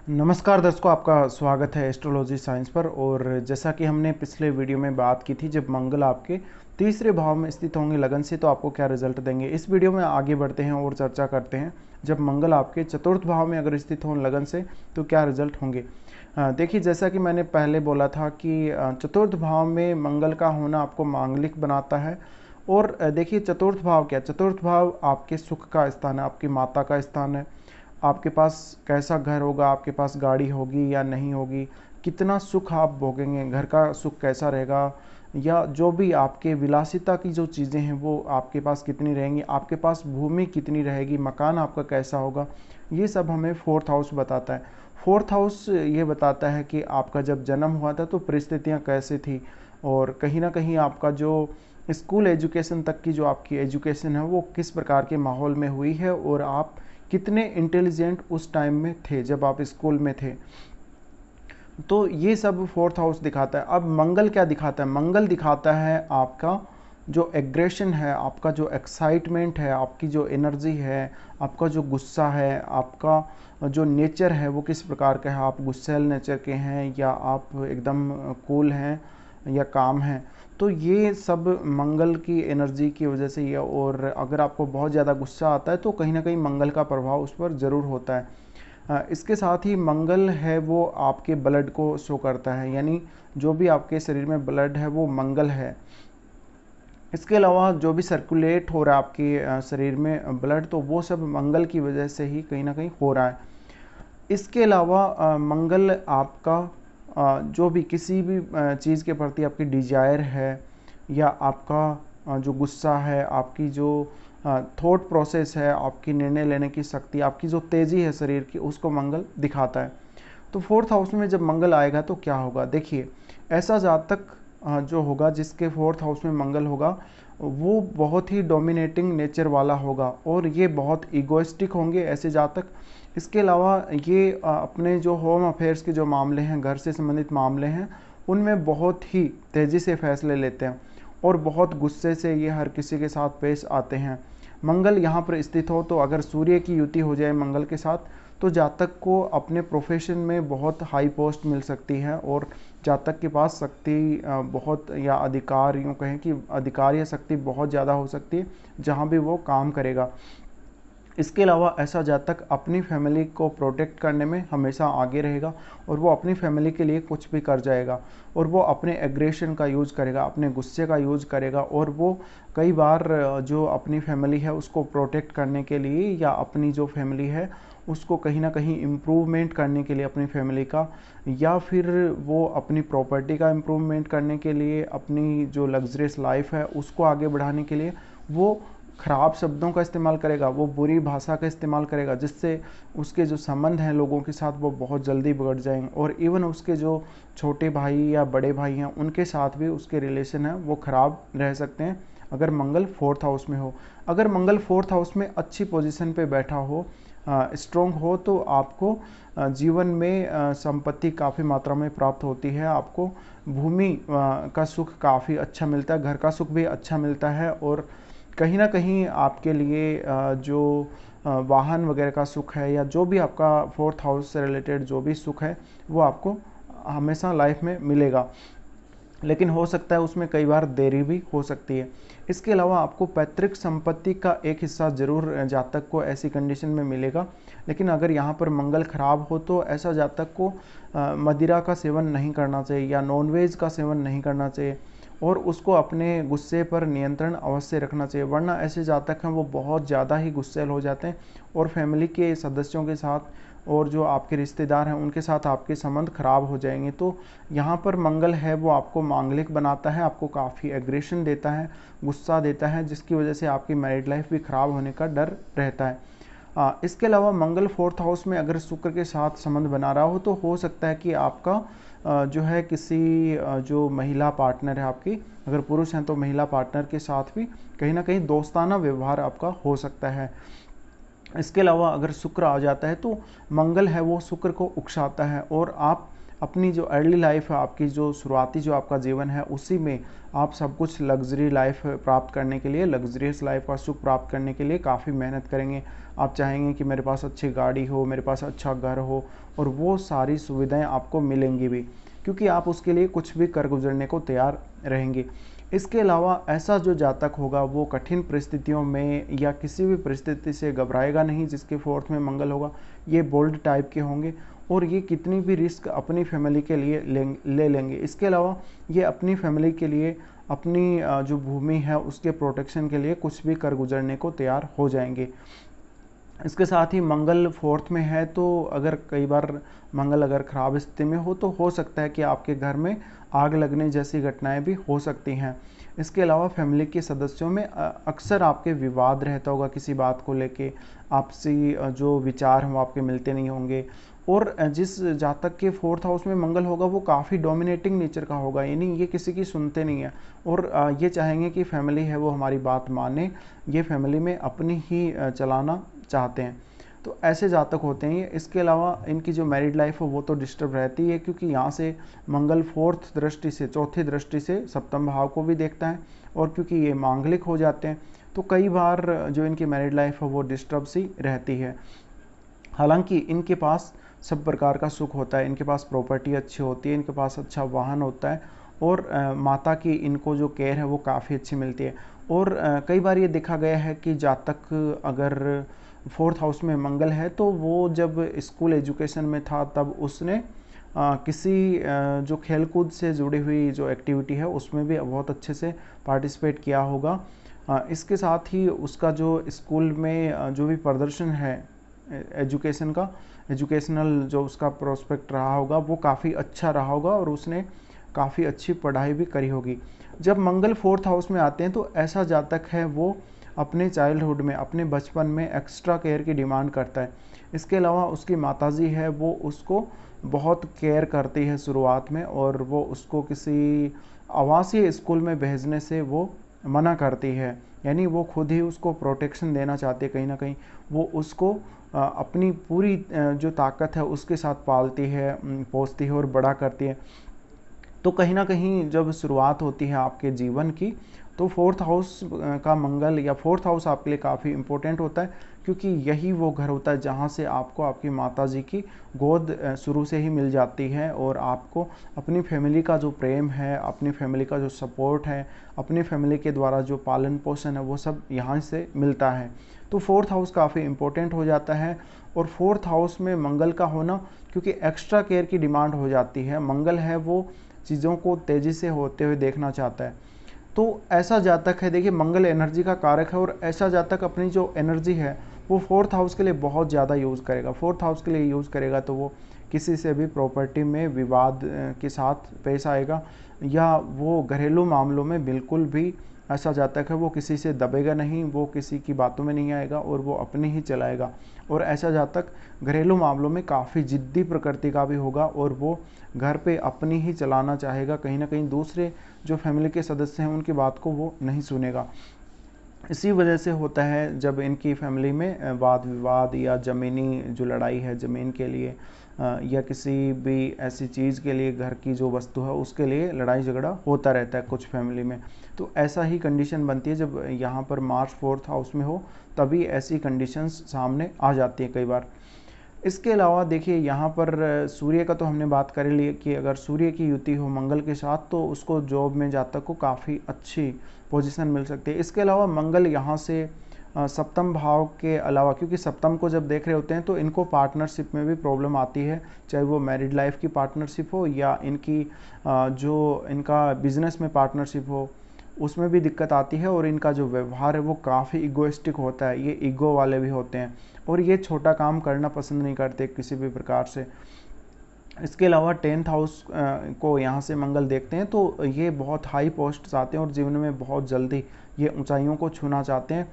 नमस्कार दर्शकों, आपका स्वागत है एस्ट्रोलॉजी साइंस पर। और जैसा कि हमने पिछले वीडियो में बात की थी, जब मंगल आपके तीसरे भाव में स्थित होंगे लगन से, तो आपको क्या रिजल्ट देंगे। इस वीडियो में आगे बढ़ते हैं और चर्चा करते हैं, जब मंगल आपके चतुर्थ भाव में अगर स्थित हों लगन से तो क्या रिजल्ट होंगे। देखिए, जैसा कि मैंने पहले बोला था कि चतुर्थ भाव में मंगल का होना आपको मांगलिक बनाता है। और देखिए, चतुर्थ भाव क्या, चतुर्थ भाव आपके सुख का स्थान है, आपकी माता का स्थान है। आपके पास कैसा घर होगा, आपके पास गाड़ी होगी या नहीं होगी, कितना सुख आप भोगेंगे, घर का सुख कैसा रहेगा, या जो भी आपके विलासिता की जो चीज़ें हैं वो आपके पास कितनी रहेंगी, आपके पास भूमि कितनी रहेगी, मकान आपका कैसा होगा, ये सब हमें फोर्थ हाउस बताता है। फोर्थ हाउस ये बताता है कि आपका जब जन्म हुआ था तो परिस्थितियाँ कैसे थी, और कहीं ना कहीं आपका जो स्कूल एजुकेशन तक की जो आपकी एजुकेशन है वो किस प्रकार के माहौल में हुई है, और आप कितने इंटेलिजेंट उस टाइम में थे जब आप स्कूल में थे। तो ये सब फोर्थ हाउस दिखाता है। अब मंगल क्या दिखाता है, मंगल दिखाता है आपका जो एग्रेशन है, आपका जो एक्साइटमेंट है, आपकी जो एनर्जी है, आपका जो गुस्सा है, आपका जो नेचर है वो किस प्रकार का है। आप गुस्सैल नेचर के हैं या आप एकदम कूल हैं या काम हैं। तो ये सब मंगल की एनर्जी की वजह से ही है। और अगर आपको बहुत ज़्यादा गुस्सा आता है तो कहीं ना कहीं मंगल का प्रभाव उस पर ज़रूर होता है। इसके साथ ही मंगल है वो आपके ब्लड को शो करता है, यानी जो भी आपके शरीर में ब्लड है वो मंगल है। इसके अलावा जो भी सर्कुलेट हो रहा है आपके शरीर में ब्लड, तो वो सब मंगल की वजह से ही कहीं ना कहीं हो रहा है। इसके अलावा मंगल आपका जो भी किसी भी चीज़ के प्रति आपकी डिजायर है, या आपका जो गुस्सा है, आपकी जो थॉट प्रोसेस है, आपकी निर्णय लेने की शक्ति, आपकी जो तेज़ी है शरीर की, उसको मंगल दिखाता है। तो फोर्थ हाउस में जब मंगल आएगा तो क्या होगा। देखिए, ऐसा जातक जो होगा जिसके फोर्थ हाउस में मंगल होगा, वो बहुत ही डोमिनेटिंग नेचर वाला होगा और ये बहुत ईगोइस्टिक होंगे ऐसे जातक। इसके अलावा ये अपने जो होम अफेयर्स के जो मामले हैं, घर से संबंधित मामले हैं, उनमें बहुत ही तेज़ी से फैसले लेते हैं और बहुत गुस्से से ये हर किसी के साथ पेश आते हैं। मंगल यहाँ पर स्थित हो तो अगर सूर्य की युति हो जाए मंगल के साथ, तो जातक को अपने प्रोफेशन में बहुत हाई पोस्ट मिल सकती है, और जातक के पास शक्ति बहुत, या अधिकार, यूँ कहें कि अधिकार या शक्ति बहुत ज़्यादा हो सकती है जहाँ भी वो काम करेगा। इसके अलावा ऐसा जातक अपनी फैमिली को प्रोटेक्ट करने में हमेशा आगे रहेगा, और वो अपनी फैमिली के लिए कुछ भी कर जाएगा, और वो अपने एग्रेशन का यूज़ करेगा, अपने गुस्से का यूज़ करेगा, और वो कई बार जो अपनी फैमिली है उसको प्रोटेक्ट करने के लिए, या अपनी जो फैमिली है उसको कहीं ना कहीं इम्प्रूवमेंट करने के लिए अपनी फैमिली का, या फिर वो अपनी प्रॉपर्टी का इम्प्रूवमेंट करने के लिए, अपनी जो लग्जरियस लाइफ है उसको आगे बढ़ाने के लिए, वो खराब शब्दों का इस्तेमाल करेगा, वो बुरी भाषा का इस्तेमाल करेगा, जिससे उसके जो संबंध हैं लोगों के साथ वो बहुत जल्दी बिगड़ जाएंगे, और इवन उसके जो छोटे भाई या बड़े भाई हैं उनके साथ भी उसके रिलेशन हैं वो ख़राब रह सकते हैं अगर मंगल फोर्थ हाउस में हो। अगर मंगल फोर्थ हाउस में अच्छी पोजीशन पे बैठा हो, स्ट्रोंग हो, तो आपको जीवन में संपत्ति काफ़ी मात्रा में प्राप्त होती है, आपको भूमि का सुख काफ़ी अच्छा मिलता है, घर का सुख भी अच्छा मिलता है, और कहीं ना कहीं आपके लिए जो वाहन वगैरह का सुख है, या जो भी आपका फोर्थ हाउस से रिलेटेड जो भी सुख है वो आपको हमेशा लाइफ में मिलेगा। लेकिन हो सकता है उसमें कई बार देरी भी हो सकती है। इसके अलावा आपको पैतृक संपत्ति का एक हिस्सा जरूर जातक को ऐसी कंडीशन में मिलेगा। लेकिन अगर यहाँ पर मंगल खराब हो तो ऐसा जातक को मदिरा का सेवन नहीं करना चाहिए, या नॉनवेज का सेवन नहीं करना चाहिए, और उसको अपने गुस्से पर नियंत्रण अवश्य रखना चाहिए। वरना ऐसे जातक हैं वो बहुत ज़्यादा ही गुस्सैल हो जाते हैं, और फैमिली के सदस्यों के साथ और जो आपके रिश्तेदार हैं उनके साथ आपके संबंध खराब हो जाएंगे। तो यहाँ पर मंगल है वो आपको मांगलिक बनाता है, आपको काफ़ी एग्रेशन देता है, गुस्सा देता है, जिसकी वजह से आपकी मैरिड लाइफ भी ख़राब होने का डर रहता है। इसके अलावा मंगल फोर्थ हाउस में अगर शुक्र के साथ संबंध बना रहा हो तो हो सकता है कि आपका जो है किसी जो महिला पार्टनर है आपकी, अगर पुरुष हैं तो महिला पार्टनर के साथ भी कहीं ना कहीं दोस्ताना व्यवहार आपका हो सकता है। इसके अलावा अगर शुक्र आ जाता है तो मंगल है वो शुक्र को उकसाता है, और आप अपनी जो अर्ली लाइफ है, आपकी जो शुरुआती जो आपका जीवन है, उसी में आप सब कुछ लग्जरी लाइफ प्राप्त करने के लिए, लग्जरियस लाइफ का सुख प्राप्त करने के लिए काफ़ी मेहनत करेंगे। आप चाहेंगे कि मेरे पास अच्छी गाड़ी हो, मेरे पास अच्छा घर हो, और वो सारी सुविधाएं आपको मिलेंगी भी, क्योंकि आप उसके लिए कुछ भी कर गुजरने को तैयार रहेंगे। इसके अलावा ऐसा जो जातक होगा वो कठिन परिस्थितियों में या किसी भी परिस्थिति से घबराएगा नहीं, जिसके फोर्थ में मंगल होगा। ये बोल्ड टाइप के होंगे और ये कितनी भी रिस्क अपनी फैमिली के लिए ले लेंगे। इसके अलावा ये अपनी फैमिली के लिए, अपनी जो भूमि है उसके प्रोटेक्शन के लिए कुछ भी कर गुजरने को तैयार हो जाएंगे। इसके साथ ही मंगल फोर्थ में है, तो अगर कई बार मंगल अगर खराब स्थिति में हो तो हो सकता है कि आपके घर में आग लगने जैसी घटनाएं भी हो सकती हैं। इसके अलावा फैमिली के सदस्यों में अक्सर आपके विवाद रहता होगा किसी बात को लेके, आपसी जो विचार हैं वो आपके मिलते नहीं होंगे। और जिस जातक के फोर्थ हाउस में मंगल होगा वो काफ़ी डोमिनेटिंग नेचर का होगा, यानी ये किसी की सुनते नहीं है और ये चाहेंगे कि फैमिली है वो हमारी बात माने, ये फैमिली में अपनी ही चलाना चाहते हैं। तो ऐसे जातक होते हैं ये। इसके अलावा इनकी जो मैरिड लाइफ है वो तो डिस्टर्ब रहती है, क्योंकि यहाँ से मंगल फोर्थ दृष्टि से, चौथी दृष्टि से सप्तम भाव को भी देखता है, और क्योंकि ये मांगलिक हो जाते हैं तो कई बार जो इनकी मैरिड लाइफ है वो डिस्टर्ब सी रहती है। हालांकि इनके पास सब प्रकार का सुख होता है, इनके पास प्रॉपर्टी अच्छी होती है, इनके पास अच्छा वाहन होता है, और माता की इनको जो केयर है वो काफ़ी अच्छी मिलती है। और कई बार ये देखा गया है कि जातक अगर फोर्थ हाउस में मंगल है तो वो जब स्कूल एजुकेशन में था तब उसने किसी जो खेलकूद से जुड़ी हुई जो एक्टिविटी है उसमें भी बहुत अच्छे से पार्टिसिपेट किया होगा। इसके साथ ही उसका जो स्कूल में जो भी प्रदर्शन है एजुकेशन का, एजुकेशनल जो उसका प्रोस्पेक्ट रहा होगा वो काफ़ी अच्छा रहा होगा, और उसने काफ़ी अच्छी पढ़ाई भी करी होगी। जब मंगल फोर्थ हाउस में आते हैं तो ऐसा जातक है वो अपने चाइल्डहुड में, अपने बचपन में एक्स्ट्रा केयर की डिमांड करता है। इसके अलावा उसकी माताजी है वो उसको बहुत केयर करती है शुरुआत में, और वो उसको किसी आवासीय स्कूल में भेजने से वो मना करती है, यानी वो खुद ही उसको प्रोटेक्शन देना चाहती है। कहीं ना कहीं वो उसको अपनी पूरी जो ताकत है उसके साथ पालती है, पोसती है और बड़ा करती है। तो कहीं ना कहीं जब शुरुआत होती है आपके जीवन की, तो फोर्थ हाउस का मंगल या फोर्थ हाउस आपके लिए काफ़ी इम्पोर्टेंट होता है, क्योंकि यही वो घर होता है जहाँ से आपको आपकी माताजी की गोद शुरू से ही मिल जाती है, और आपको अपनी फैमिली का जो प्रेम है, अपनी फैमिली का जो सपोर्ट है, अपनी फैमिली के द्वारा जो पालन पोषण है वो सब यहाँ से मिलता है। तो फोर्थ हाउस काफ़ी इम्पोर्टेंट हो जाता है। और फोर्थ हाउस में मंगल का होना, क्योंकि एक्स्ट्रा केयर की डिमांड हो जाती है, मंगल है वो चीज़ों को तेज़ी से होते हुए देखना चाहता है। तो ऐसा जातक है, देखिए मंगल एनर्जी का कारक है, और ऐसा जातक अपनी जो एनर्जी है वो फोर्थ हाउस के लिए बहुत ज़्यादा यूज़ करेगा। फोर्थ हाउस के लिए यूज़ करेगा तो वो किसी से भी प्रॉपर्टी में विवाद के साथ पेश आएगा, या वो घरेलू मामलों में बिल्कुल भी, ऐसा जातक है वो किसी से दबेगा नहीं, वो किसी की बातों में नहीं आएगा और वो अपनी ही चलाएगा। और ऐसा जातक घरेलू मामलों में काफ़ी जिद्दी प्रकृति का भी होगा, और वो घर पे अपनी ही चलाना चाहेगा, कहीं ना कहीं दूसरे जो फैमिली के सदस्य हैं उनकी बात को वो नहीं सुनेगा। इसी वजह से होता है जब इनकी फैमिली में वाद विवाद या ज़मीनी जो लड़ाई है ज़मीन के लिए, या किसी भी ऐसी चीज़ के लिए, घर की जो वस्तु है उसके लिए लड़ाई झगड़ा होता रहता है कुछ फैमिली में। तो ऐसा ही कंडीशन बनती है जब यहाँ पर मार्च फोर्थ हाउस में हो, तभी ऐसी कंडीशंस सामने आ जाती है कई बार। इसके अलावा देखिए यहाँ पर सूर्य का तो हमने बात कर ली कि अगर सूर्य की युति हो मंगल के साथ तो उसको जॉब में जातक को काफ़ी अच्छी पोजीशन मिल सकती है। इसके अलावा मंगल यहाँ से सप्तम भाव के अलावा, क्योंकि सप्तम को जब देख रहे होते हैं तो इनको पार्टनरशिप में भी प्रॉब्लम आती है, चाहे वो मैरिड लाइफ की पार्टनरशिप हो या इनकी जो इनका बिजनेस में पार्टनरशिप हो, उसमें भी दिक्कत आती है। और इनका जो व्यवहार है वो काफ़ी इगोइस्टिक होता है, ये ईगो वाले भी होते हैं, और ये छोटा काम करना पसंद नहीं करते किसी भी प्रकार से। इसके अलावा 10th हाउस को यहाँ से मंगल देखते हैं तो ये बहुत हाई पोस्ट आते हैं और जीवन में बहुत जल्दी ये ऊंचाइयों को छूना चाहते हैं।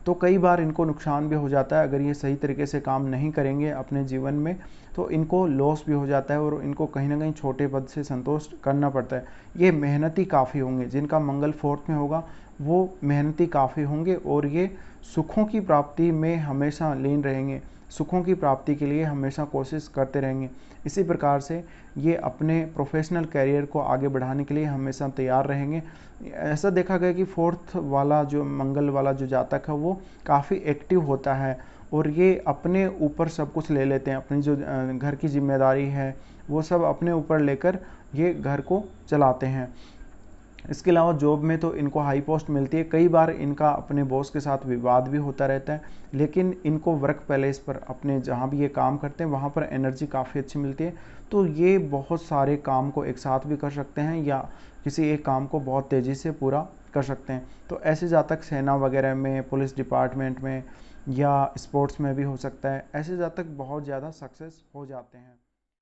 तो कई बार इनको नुकसान भी हो जाता है, अगर ये सही तरीके से काम नहीं करेंगे अपने जीवन में तो इनको लॉस भी हो जाता है, और इनको कहीं ना कहीं छोटे पद से संतोष करना पड़ता है। ये मेहनती काफ़ी होंगे, जिनका मंगल फोर्थ में होगा वो मेहनती काफ़ी होंगे, और ये सुखों की प्राप्ति में हमेशा लीन रहेंगे। सुखों की प्राप्ति के लिए हमेशा कोशिश करते रहेंगे। इसी प्रकार से ये अपने प्रोफेशनल करियर को आगे बढ़ाने के लिए हमेशा तैयार रहेंगे। ऐसा देखा गया कि फोर्थ वाला जो मंगल वाला जो जातक है वो काफ़ी एक्टिव होता है और ये अपने ऊपर सब कुछ ले लेते हैं। अपनी जो घर की जिम्मेदारी है वो सब अपने ऊपर लेकर ये घर को चलाते हैं। इसके अलावा जॉब में तो इनको हाई पोस्ट मिलती है। कई बार इनका अपने बॉस के साथ विवाद भी होता रहता है, लेकिन इनको वर्क प्लेस पर अपने जहाँ भी ये काम करते हैं वहाँ पर एनर्जी काफ़ी अच्छी मिलती है। तो ये बहुत सारे काम को एक साथ भी कर सकते हैं या किसी एक काम को बहुत तेज़ी से पूरा कर सकते हैं। तो ऐसे जातक सेना वगैरह में, पुलिस डिपार्टमेंट में या स्पोर्ट्स में भी हो सकता है। ऐसे जातक बहुत ज़्यादा सक्सेस हो जाते हैं।